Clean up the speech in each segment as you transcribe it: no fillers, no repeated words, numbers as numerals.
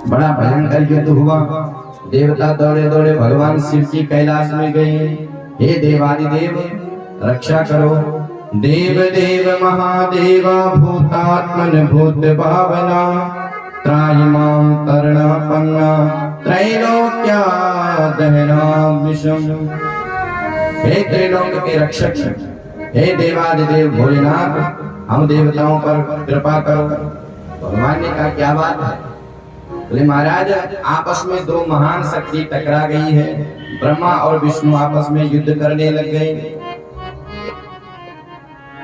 बड़ा भयंकर युद्ध हुआ। देवता दौड़े दौड़े भगवान शिव की कैलाश में गए। हे देवादिदेव रक्षा करो। देव देव महादेवा भूतात्मन भूत भावना त्राहि मां करुणापन्ना त्रैलोक्या दहना विषम। हे त्रिलोक के रक्षक, हे देवादिदेव भोलेनाथ, हम देवताओं पर कृपा करो। भगवान ने कहा क्या बात है? बोले महाराज आपस में दो महान शक्ति टकरा गई है। ब्रह्मा और विष्णु आपस में युद्ध करने लग गए।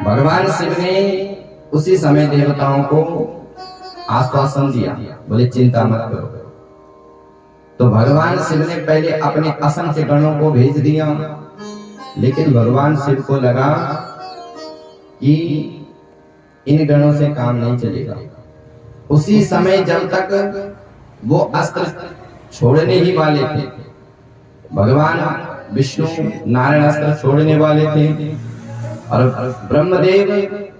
भगवान शिव ने उसी समय देवताओं को आश्वासन दिया, बोले चिंता मत करो। तो भगवान शिव ने पहले अपने असंख्य गणों को भेज दिया, लेकिन भगवान शिव को लगा कि इन गणों से काम नहीं चलेगा। उसी समय जब तक वो अस्त्र छोड़ने ही वाले थे, भगवान विष्णु नारायण अस्त्र छोड़ने वाले थे और ब्रह्मदेव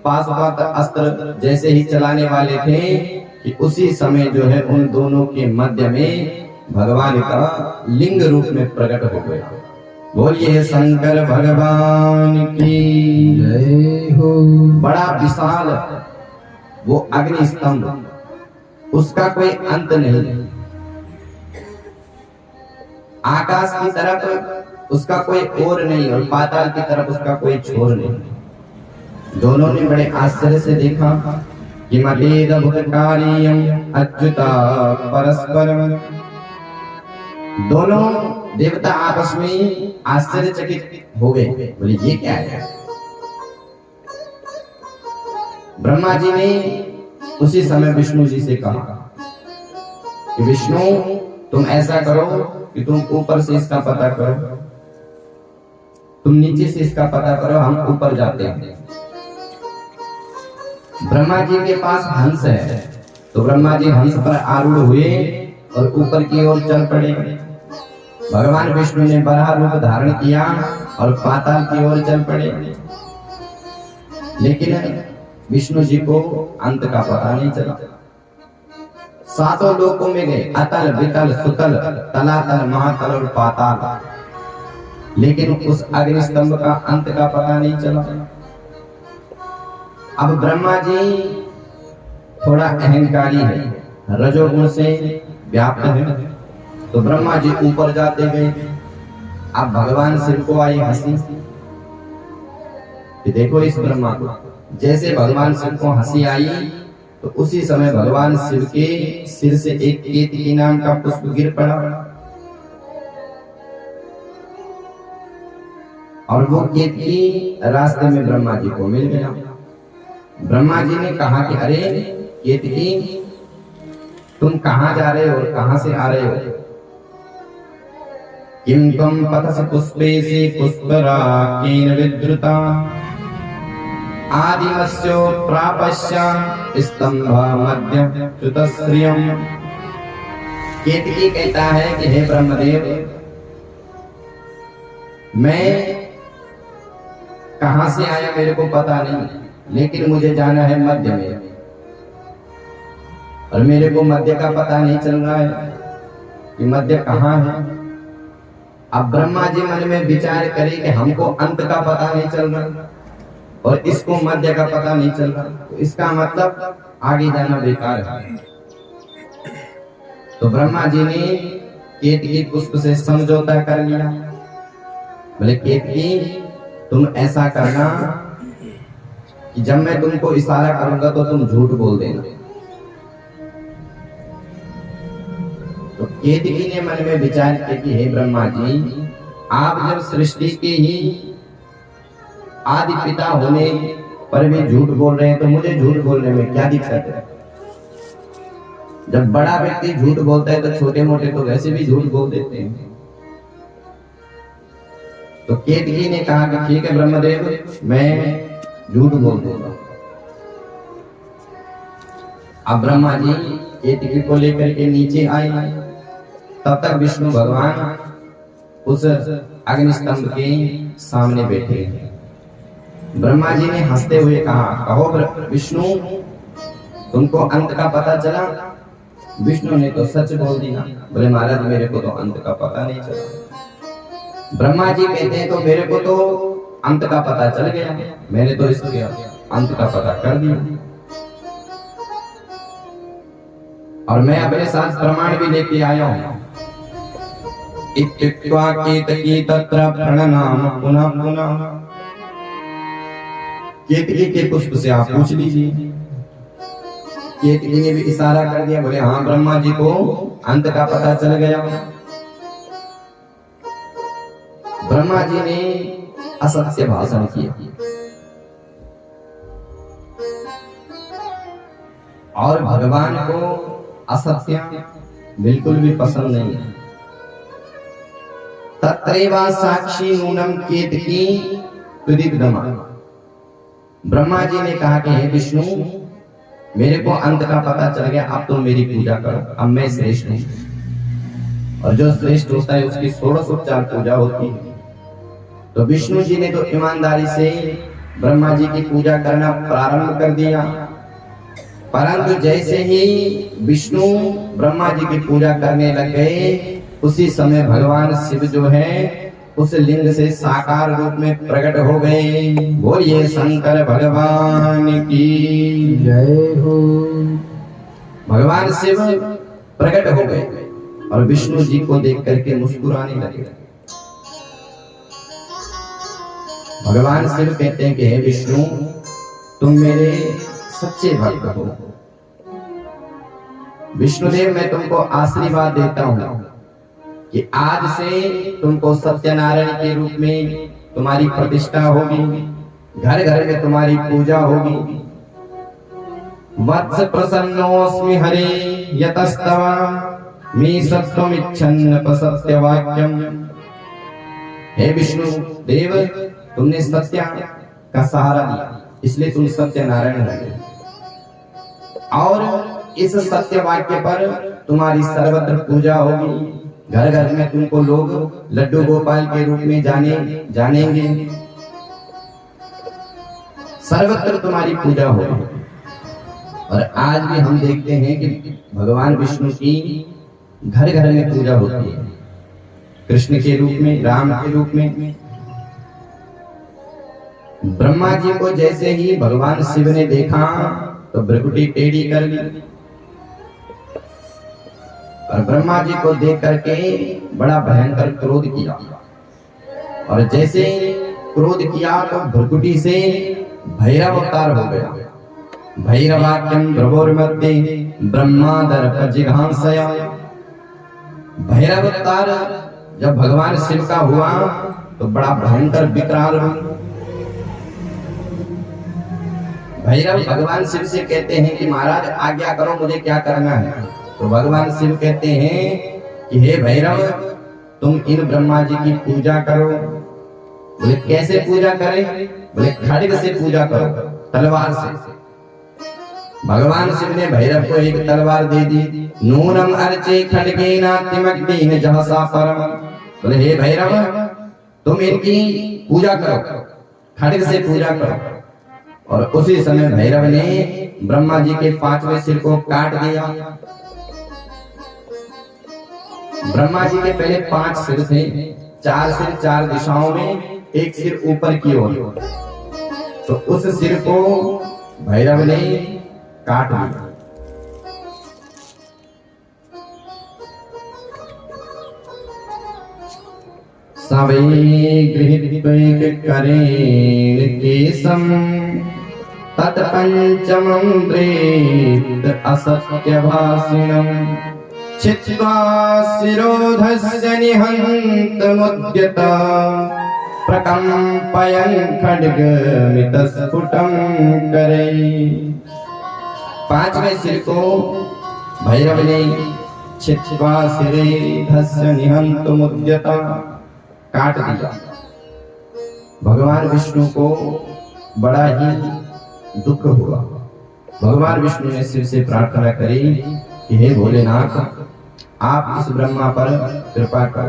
पाशुपत अस्त्र जैसे ही चलाने वाले थे कि उसी समय जो है उन दोनों के मध्य में भगवान का लिंग रूप में प्रकट हो गया। बोलिए शंकर भगवान की जय हो। बड़ा विशाल वो अग्नि स्तंभ, उसका कोई अंत नहीं। आकाश की तरफ उसका कोई ओर नहीं और पाताल की तरफ उसका कोई छोर नहीं। दोनों ने बड़े आश्चर्य से देखा कि मतेदभुतकार्यं अच्युता परस्परम। दोनों देवता आपस में आश्चर्यचकित हो गए। बोले ये क्या है? ब्रह्मा जी ने उसी समय विष्णु जी से कहा कि विष्णु तुम ऐसा करो कि तुम ऊपर से इसका पता करो, तुम नीचे से इसका पता करो, हम ऊपर जाते हैं। ब्रह्मा जी के पास हंस है, तो ब्रह्मा जी हंस पर आरूढ़ हुए और ऊपर की ओर चल पड़े। भगवान विष्णु ने बराह रूप धारण किया और पाताल की ओर चल पड़े। लेकिन विष्णु जी को अंत का पता नहीं चला। सातों लोकों में गए, अतल वितल सुतल तलातल महातल और पाताल, लेकिन उस अग्नि स्तंभ का अंत का पता नहीं चला। अब ब्रह्मा जी थोड़ा अहंकारी है, रजोगुण से व्याप्त है, तो ब्रह्मा जी ऊपर जाते गए। अब भगवान शिव को आई हंसी कि देखो इस ब्रह्मा को। जैसे भगवान शिव को हंसी आई तो उसी समय भगवान शिव के सिर से एक केतकी नाम का पुष्प गिर पड़ा और वो केतकी रास्ते में ब्रह्मा जी को मिल गया। ब्रह्मा जी ने कहा कि अरे केतकी तुम कहाँ जा रहे हो और कहाँ से आ रहे हो? किम त्वं पथसि पुष्पेसि पुष्पराकेन विद्रुता आदिमस्यो प्रापश्य स्तंभा मध्य च्युतश्रियम्। केतकी कहता है कि हे ब्रह्मदेव, मैं कहां से आया मेरे को पता नहीं, लेकिन मुझे जाना है मध्य में और मेरे को मध्य का पता नहीं चल रहा है कि मध्य कहाँ है। अब ब्रह्मा जी मन में विचार करे कि हमको अंत का पता नहीं चल रहा और इसको मध्य का पता नहीं चल रहा, तो इसका मतलब आगे जाना बेकार है। तो ब्रह्मा जी ने केतकी पुष्प से समझौता कर लिया। बोले केतकी तुम ऐसा करना कि जब मैं तुमको इशारा करूंगा तो तुम झूठ बोल देना। तो केतकी ने मन में विचार किया कि हे ब्रह्मा जी, आप जब सृष्टि के ही आदि पिता होने पर भी झूठ बोल रहे हैं तो मुझे झूठ बोलने में क्या दिक्कत है? जब बड़ा व्यक्ति झूठ बोलता है तो छोटे मोटे तो वैसे भी झूठ बोल देते हैं। तो केतकी ने कहा कि ठीक है ब्रह्मदेव, मैं झूठ बोल दूंगा। अब ब्रह्मा जी केतकी को लेकर के नीचे आए। तब तक विष्णु भगवान उस अग्निस्तंभ के सामने बैठे। ब्रह्मा जी ने हंसते हुए कहा, कहो विष्णु, तुमको अंत का पता चला? विष्णु ने तो सच बोल दिया। बोले महाराज मेरे को तो अंत का पता नहीं चला। ब्रह्मा जी कहते हैं तो मेरे को तो अंत का पता चल गया, मैंने तो इसके अंत का पता कर दिया और मैं अपने साथ प्रमाण भी लेके आया हूं। इत्युक्त्वा केतकी तत्र प्रणनाम पुनः पुनः। केतकी के पुष्प से आप पूछ लीजिए। केतकी ने भी इशारा कर दिया। बोले हाँ ब्रह्मा जी को अंत का पता चल गया। ब्रह्मा जी ने असत्य भाषण किया और भगवान को असत्य बिल्कुल भी पसंद नहीं है। तत्रैवा साक्षी नूनम केतकी तुदिग्धमा। ब्रह्मा जी ने कहा कि हे विष्णु मेरे को अंत का पता चल गया, अब तुम मेरी पूजा करो, अब मैं श्रेष्ठ हूं। और जो श्रेष्ठ होता है उसकी 16 पूजा होती है। तो विष्णु जी ने तो ईमानदारी से ब्रह्मा जी की पूजा करना प्रारंभ कर दिया, परंतु जैसे ही विष्णु ब्रह्मा जी की पूजा करने लग गए उसी समय भगवान शिव जो है उस लिंग से साकार रूप में प्रकट हो गए। बोलिए शंकर भगवान की जय हो। भगवान शिव प्रकट हो गए और विष्णु जी को देख करके मुस्कुराने लगे। भगवान शिव कहते हैं कि हे विष्णु तुम मेरे सच्चे भक्त हो। विष्णुदेव मैं तुमको आशीर्वाद देता हूं कि आज से तुमको सत्यनारायण के रूप में तुम्हारी प्रतिष्ठा होगी, घर घर में तुम्हारी पूजा होगी। वत्स प्रसन्नोस्मि हरे यतस्तव मे सत्वमिच्छन्न सत्यवाक्यम। हे विष्णु देव तुमने सत्य का सहारा दिया इसलिए तुम सत्यनारायण हो और इस सत्य वाक्य पर तुम्हारी सर्वत्र पूजा होगी। घर घर में तुमको लोग लड्डू गोपाल के रूप में जानेंगे। सर्वत्र तुम्हारी पूजा होगी। और आज भी हम देखते हैं कि भगवान विष्णु की घर घर में पूजा होती है, कृष्ण के रूप में, राम के रूप में। ब्रह्मा जी को जैसे ही भगवान शिव ने देखा तो भ्रुकुटी टेढ़ी कर ली और ब्रह्मा जी को देख करके बड़ा भयंकर क्रोध किया और जैसे क्रोध किया तो भ्रुकुटी से भैरव अवतार हो गया। भैरवाक्यम प्रभोर्मध्ये ब्रह्मा दर्प जिघांसया। भैरव अवतार जब भगवान शिव का हुआ तो बड़ा भयंकर विकराल रूप। भैरव भगवान शिव से कहते हैं कि महाराज आज्ञा करो मुझे क्या करना है। तो भगवान शिव कहते हैं कि हे भैरव तुम इन ब्रह्मा जी की पूजा करो। बोले कैसे पूजा करें? बोले खड्ग से पूजा करो, तलवार से। भगवान शिव ने भैरव को एक तलवार दे दी। नूनम अर्चे खड्गेन तिमग्नेन जहसा परम। बोले हे भैरव तुम इनकी पूजा करो, खड्ग से पूजा करो। और उसी समय भैरव ने ब्रह्मा जी के 5वें सिर को काट दिया। ब्रह्मा जी के पहले 5 सिर थे, 4 सिर 4 दिशाओं में, एक सिर ऊपर की ओर। तो उस सिर को भैरव ने काट दिया। सवै गृहीत्वैक करेण केशम तत्पंचमं प्रेत असत्यभाषिणं छित्त्वा शिरोधस्य निहन्तमुद्यत प्रकम्पयन् खड्गमितस्फुटं करैः। 5वें सिर को भैरव ने छित्त्वा शिरोधस्य निहन्तमुद्यत काट दिया। भगवान विष्णु को बड़ा ही दुख हुआ। भगवान विष्णु ने शिव से प्रार्थना करी कि हे भोलेनाथ आप इस ब्रह्मा पर कृपा कर।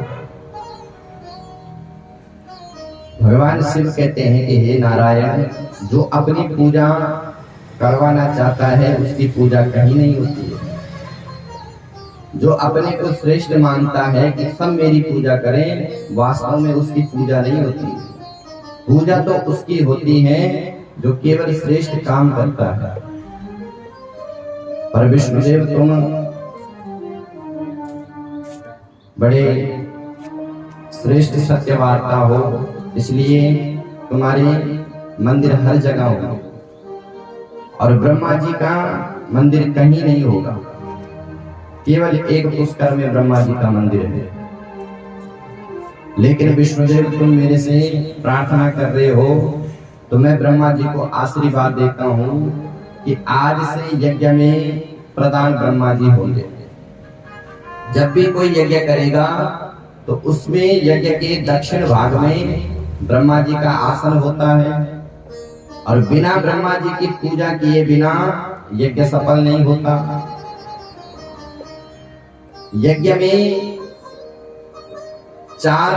भगवान शिव कहते हैं कि हे नारायण जो अपनी पूजा करवाना चाहता है उसकी पूजा कहीं नहीं होती है। जो अपने को श्रेष्ठ मानता है कि सब मेरी पूजा करें, वास्तव में उसकी पूजा नहीं होती। पूजा तो उसकी होती है जो केवल श्रेष्ठ काम करता है। पर विष्णुदेव तुम बड़े श्रेष्ठ सत्यवार्ता हो, इसलिए तुम्हारे मंदिर हर जगह होंगे और ब्रह्मा जी का मंदिर कहीं नहीं होगा, केवल एक पुष्कर में ब्रह्मा जी का मंदिर है। लेकिन विष्णुदेव तुम मेरे से प्रार्थना कर रहे हो, तो मैं ब्रह्मा जी को आशीर्वाद देता हूँ कि आज से यज्ञ में प्रधान ब्रह्मा जी होंगे। जब भी कोई यज्ञ करेगा तो उसमें यज्ञ के दक्षिण भाग में ब्रह्मा जी का आसन होता है और बिना ब्रह्मा जी की पूजा किए बिना यज्ञ सफल नहीं होता। यज्ञ में 4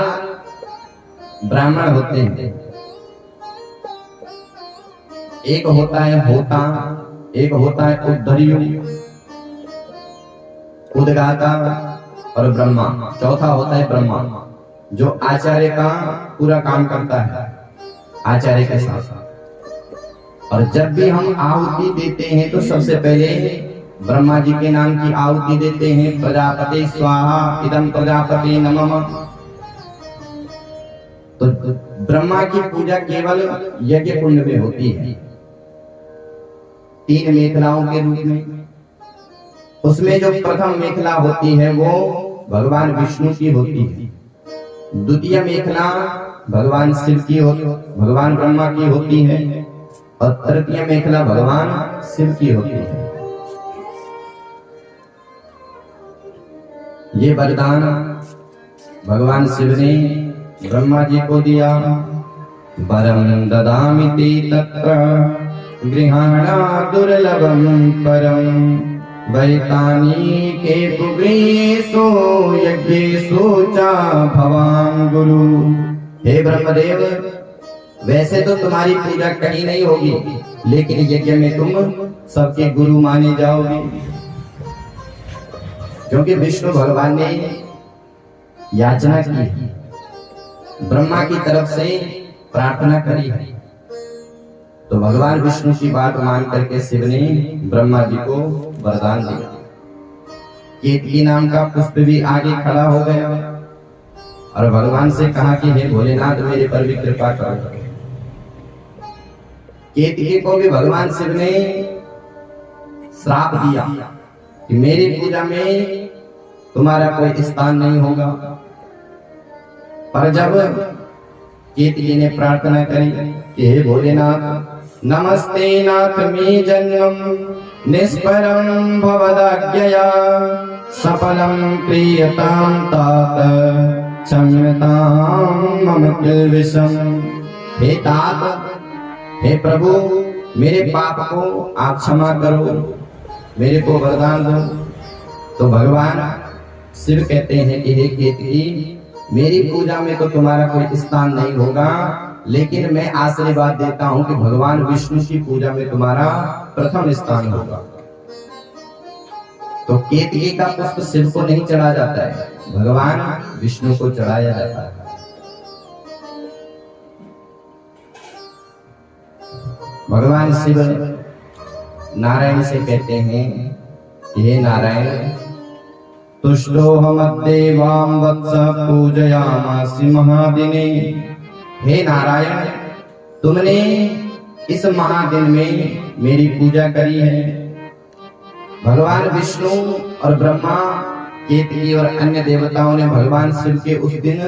ब्राह्मण होते हैं, एक होता है होता, एक होता है उद्धर्यु, उद्गाता और ब्रह्मा, चौथा होता है ब्रह्मा जो आचार्य का पूरा काम करता है आचार्य के साथ। और जब भी हम आहुति देते हैं तो सबसे पहले ब्रह्मा जी के नाम की आहुति देते हैं, प्रजापति स्वाहा इदं प्रजापति नमः। तो ब्रह्मा की पूजा केवल यज्ञ कुंड में होती है 3 मेखलाओं के रूप में। उसमें जो प्रथम मेखला होती है वो भगवान विष्णु की होती है, द्वितीय मेखला भगवान शिव की भगवान ब्रह्मा की होती है और तृतीय मेखला भगवान शिव की होती है। ये वरदान भगवान शिव ने ब्रह्मा जी को दिया। वरं ददामि ते तत्र गृहाणा दुर्लभं परं वैतानि के पुगृहेषु यज्ञेषु च भवान् गुरु। हे ब्रह्मदेव, वैसे तो तुम्हारी पूजा कहीं नहीं होगी, लेकिन यज्ञ में तुम सबके गुरु माने जाओगे, क्योंकि विष्णु भगवान ने याचना की है, ब्रह्मा की तरफ से प्रार्थना करी है। तो भगवान विष्णु की बात मान करके शिव ने ब्रह्मा जी को वरदान दिया। केतकी नाम का पुष्प भी आगे खड़ा हो गया और भगवान से कहा कि हे भोलेनाथ, मेरे पर भी कृपा करो। केतकी को भी भगवान शिव ने श्राप दिया कि मेरी पूजा में तुम्हारा कोई स्थान नहीं होगा। पर जब केतकी ने प्रार्थना करी कि हे भोलेनाथ, नमस्ते नाथ मे जन्मं निष्परं भवदाज्ञया सफलं प्रियतां तात क्षम्यतां मम किल्बिषम्। हे तात, हे प्रभु, मेरे पाप को आप क्षमा करो, मेरे को वरदान दो। तो भगवान शिव कहते हैं कि हे केतकी, मेरी पूजा में तो तुम्हारा कोई स्थान नहीं होगा, लेकिन मैं आशीर्वाद देता हूं कि भगवान विष्णु की पूजा में तुम्हारा प्रथम स्थान होगा। तो केतकी का पुष्प शिव को नहीं चढ़ा जाता है, भगवान विष्णु को चढ़ाया जाता है। भगवान शिव नारायण से कहते हैं कि हे नारायण, तुष्टोऽहमद्देवां वत्स पूजयामासि महादिने। हे नारायण, तुमने इस महादिन में मेरी पूजा करी है। भगवान विष्णु और ब्रह्मा, केतकी और अन्य देवताओं ने भगवान शिव के उस दिन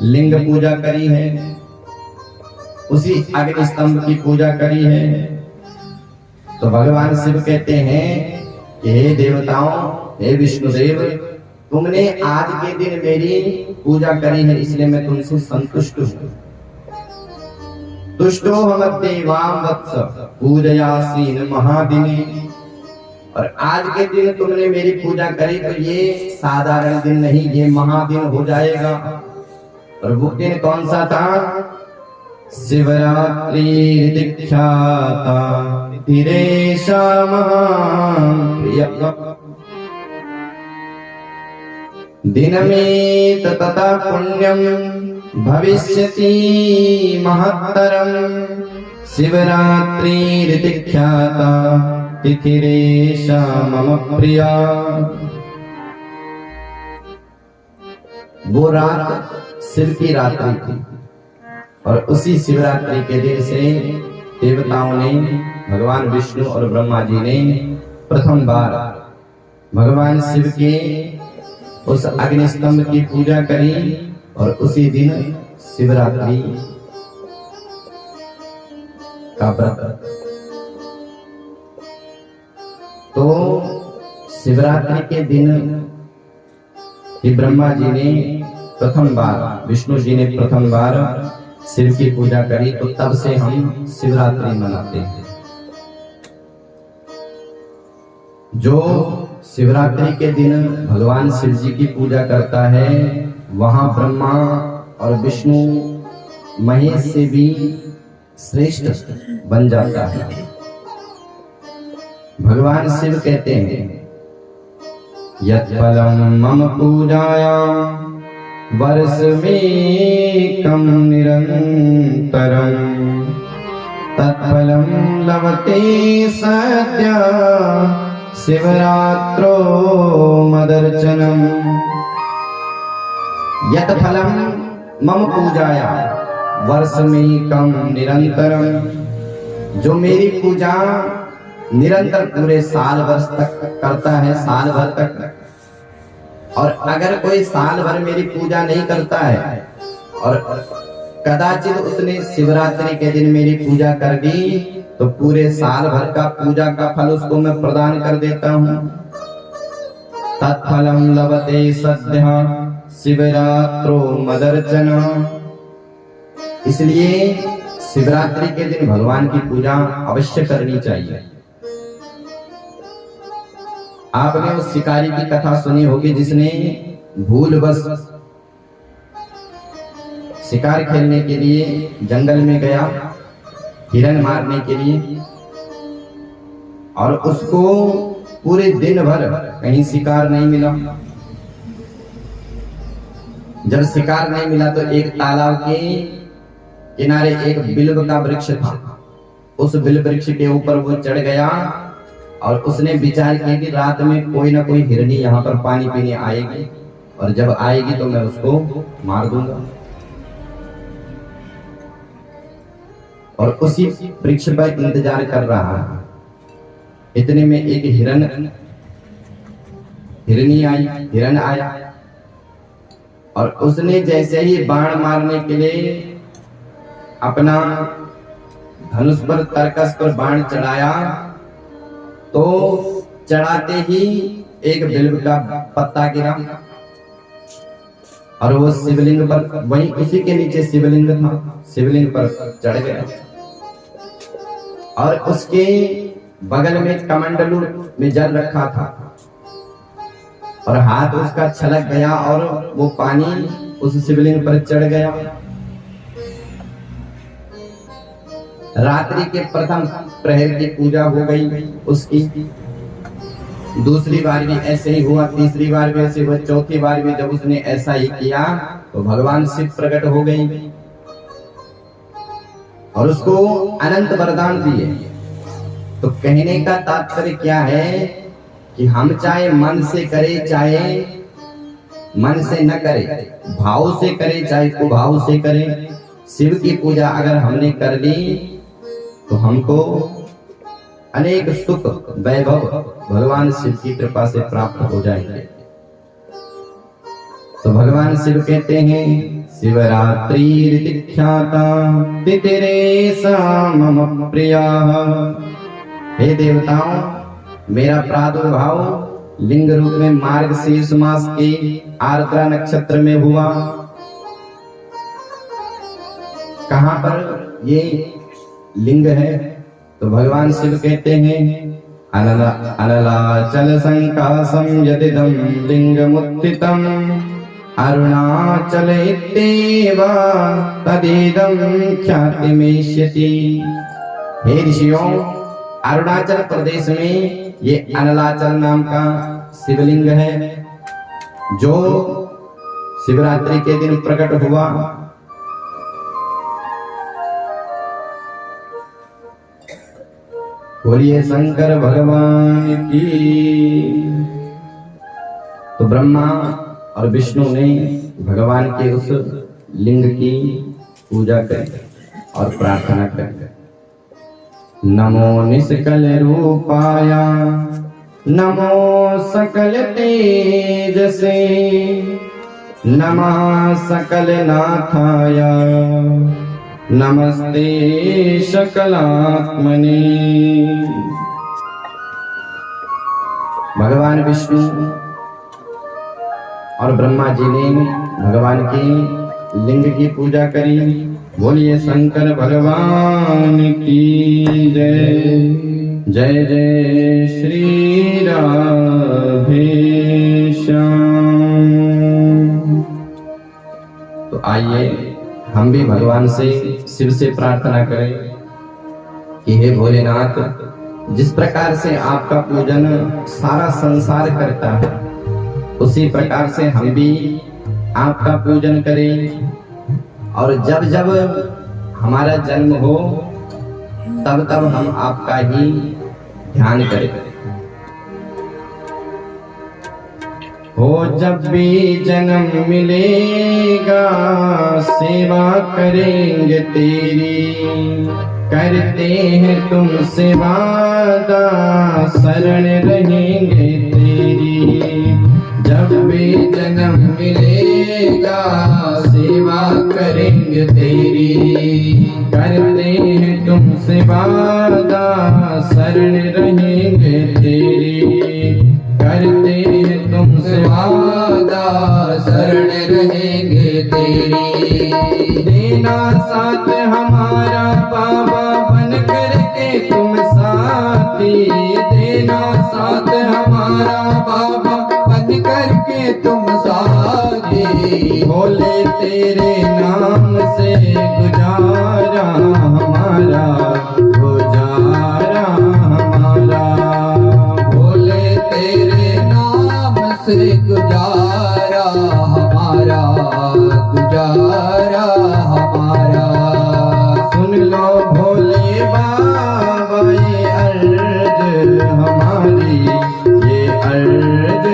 लिंग पूजा करी है, उसी अग्नि स्तंभ की पूजा करी है। तो भगवान शिव कहते हैं कि हे देवताओं, हे विष्णुदेव, तुमने आज के दिन मेरी पूजा करी है, इसलिए मैं तुमसे संतुष्ट हूँ। तुष्टो हमद्देवां वत्स पूजयासीन महादिने। और आज के दिन तुमने मेरी पूजा करी तो ये साधारण दिन नहीं, ये महादिन हो जाएगा। और वो दिन कौन सा था? शिवरात्रि दीक्षाता तिरेशा महाप्रिय। दिनमेत तथा पुण्यम भविष्यति महत्तरम शिवरात्रिरिति ख्याता तिथिरेषा मम प्रिया। वो रात शिव की रात्रि थी और उसी शिवरात्रि के दिन से देवताओं ने, भगवान विष्णु और ब्रह्मा जी ने प्रथम बार भगवान शिव के उस अग्निस्तंभ की पूजा करी और उसी दिन शिवरात्रि का व्रत। तो शिवरात्रि के दिन ही ब्रह्मा जी ने प्रथम बार, विष्णु जी ने प्रथम बार शिव की पूजा करी, तो तब से हम शिवरात्रि मनाते हैं। जो शिवरात्रि के दिन भगवान शिव जी की पूजा करता है, वहां ब्रह्मा और विष्णु महेश से भी श्रेष्ठ बन जाता है। भगवान शिव कहते हैं, यत्फलं मम पूजायां वर्षमेकं निरन्तरं तत्फलं लभते सद्य शिवरात्रो मदर्चनम्। यत्फलं मम पूजायां वर्षमेकं निरन्तरं, जो मेरी पूजा निरंतर पूरे साल वर्ष तक करता है, साल भर तक, और अगर कोई साल भर मेरी पूजा नहीं करता है और कदाचित उसने शिवरात्रि के दिन मेरी पूजा कर दी, तो पूरे साल भर का पूजा का फल उसको मैं प्रदान कर देता हूँ। तत्फलं लभते सद्यः शिवरात्रो मदर्चन। इसलिए शिवरात्रि के दिन भगवान की पूजा अवश्य करनी चाहिए। आपने उस शिकारी की कथा सुनी होगी जिसने भूलवश शिकार खेलने के लिए जंगल में गया, हिरण मारने के लिए, और उसको पूरे दिन भर कहीं शिकार नहीं मिला। जब शिकार नहीं मिला तो एक तालाब के किनारे एक बिल्व का वृक्ष था। उस बिल्व वृक्ष के ऊपर वो चढ़ गया और उसने विचार किया कि रात में कोई ना कोई हिरनी यहाँ पर पानी पीने आएगी, और जब आएगी तो मैं उसको मार दूंगा। और उसी वृक्ष पर इंतजार कर रहा है। इतने में एक हिरण आया और उसने जैसे ही बाण मारने के लिए अपना धनुष पर, तरकस पर बाण चढ़ाया, तो चढ़ाते ही एक बिल्व का पत्ता गिरा और वो शिवलिंग पर, वहीं उसी के नीचे शिवलिंग था, शिवलिंग पर चढ़ गया और उसके बगल में कमंडलू में जल रखा था और हाथ उसका छलक गया और वो पानी उस शिवलिंग पर चढ़ गया। रात्रि के प्रथम प्रहर की पूजा हो गई उसकी। दूसरी बार भी ऐसे ही हुआ, तीसरी बार भी ऐसे हुआ, चौथी बार भी जब उसने ऐसा ही किया तो भगवान शिव प्रकट हो गई और उसको अनंत वरदान दिए। तो कहने का तात्पर्य क्या है कि हम चाहे मन से करें, चाहे मन से न करें, भाव से करें चाहे कुभाव से करें, शिव की पूजा अगर हमने कर ली तो हमको अनेक सुख वैभव भगवान शिव की कृपा से प्राप्त हो जाएंगे। तो भगवान शिव कहते हैं, शिवरात्रि ख्याता तिथिरेषा मम प्रिया। हे देवताओं, मेरा प्रादुर्भाव लिंग रूप में मार्गशीर्ष मास के आर्द्रा नक्षत्र में हुआ। कहां पर ये लिंग है? तो भगवान शिव कहते हैं, अनलाचल संकासम यदिदं लिंगमुत्थितम् अरुणाचल इत्येव तदिदं ख्यातिमेष्यति। हे ऋषियों, अरुणाचल प्रदेश में ये अनलाचल नाम का शिवलिंग है जो शिवरात्रि के दिन प्रकट हुआ, बोलिए शंकर भगवान की। तो ब्रह्मा और विष्णु ने भगवान के उस लिंग की पूजा करी और प्रार्थना करी। नमो निष्कल रूपाय नमो सकल तेजसे नमः सकल नाथाय नमस्ते सकलात्मने। भगवान विष्णु और ब्रह्मा जी ने भगवान की लिंग की पूजा करी। बोलिए शंकर भगवान की जय। जय जय श्री राधे श्याम। तो आइए हम भी भगवान से, शिव से प्रार्थना करें कि हे भोलेनाथ, जिस प्रकार से आपका पूजन सारा संसार करता है, उसी प्रकार से हम भी आपका पूजन करें। और जब जब हमारा जन्म हो तब तब हम आपका ही ध्यान करें। हो जब भी जन्म मिलेगा सेवा करेंगे तेरी, करते हैं तुमसे वादा शरण रहेंगे तेरी। जब भी जन्म मिलेगा सेवा करेंगे तेरी, करते हैं तुमसे वादा शरण रहेंगे तेरी। करते हैं तुमसे वादा शरण रहेंगे तेरी। देना साथ हमारा बाबा बन करके तुम साथी, देना साथ हमारा बाबा बन करके तुम साथी। भोले तेरे नाम से गुजारा हमारा, गुजारा हमारा। भोले तेरे नाम से गुजारा हमारा, गुजारा हमारा। सुन लो भोले बाबा ये अर्ज हमारी, ये अर्ज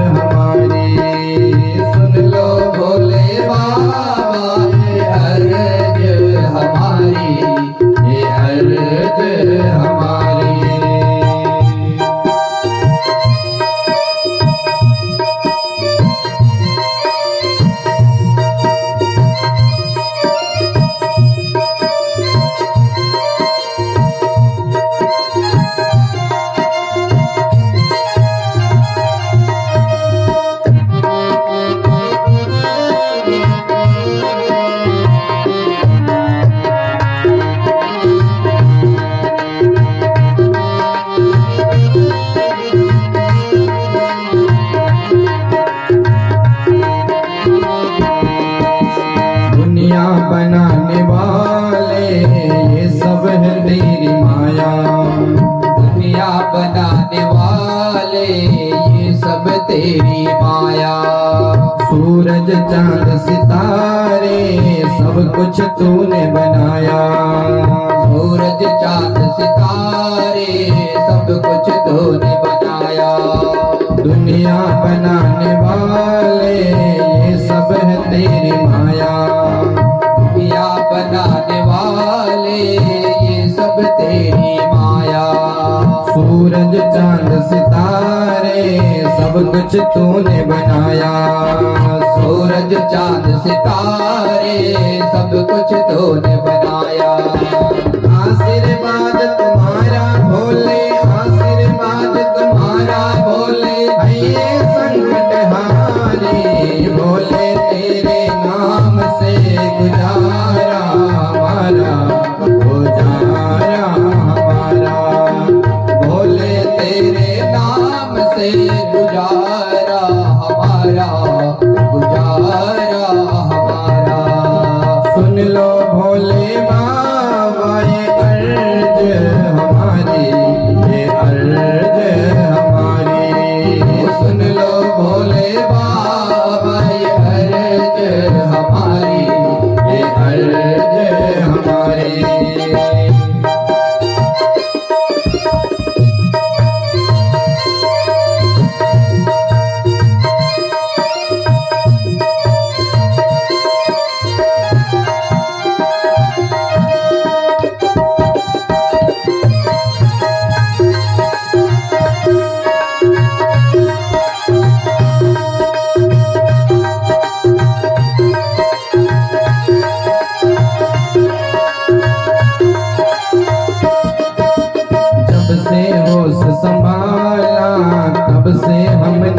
हमारी। सुन लो भोले बाबा ये अर्ज हमारी, ये अर्ज हमारी। बनाने वाले ये सब है तेरी माया, दुनिया बनाने वाले ये सब तेरी माया। सूरज चांद सितारे सब कुछ तूने बनाया, सूरज चांद सितारे सब कुछ तूने बनाया। दुनिया बनाने वाले ये सब है तेरी माया, दुनिया बनाने वाले ये सब तेरी माया। सूरज चांद सितारे सब कुछ तूने बनाया, सूरज चांद सितारे सब कुछ तूने बनाया। आशीर्वाद तुम्हारा भोले, आशीर्वाद तुम्हारा भोले, ये संकट हारे। भोले तेरे नाम से गुजारा हमारा, गुजारा हमारा। भोले तेरे नाम से गुजारा हमारा, गुजारा हमारा। सुन लो भोले बाबा ये अर्ज हमारी, ये अर्ज हमारी। सुन लो भोले बाबा हमारी, ये अर्ज हमारी। जब से होश संभाला तब से हमने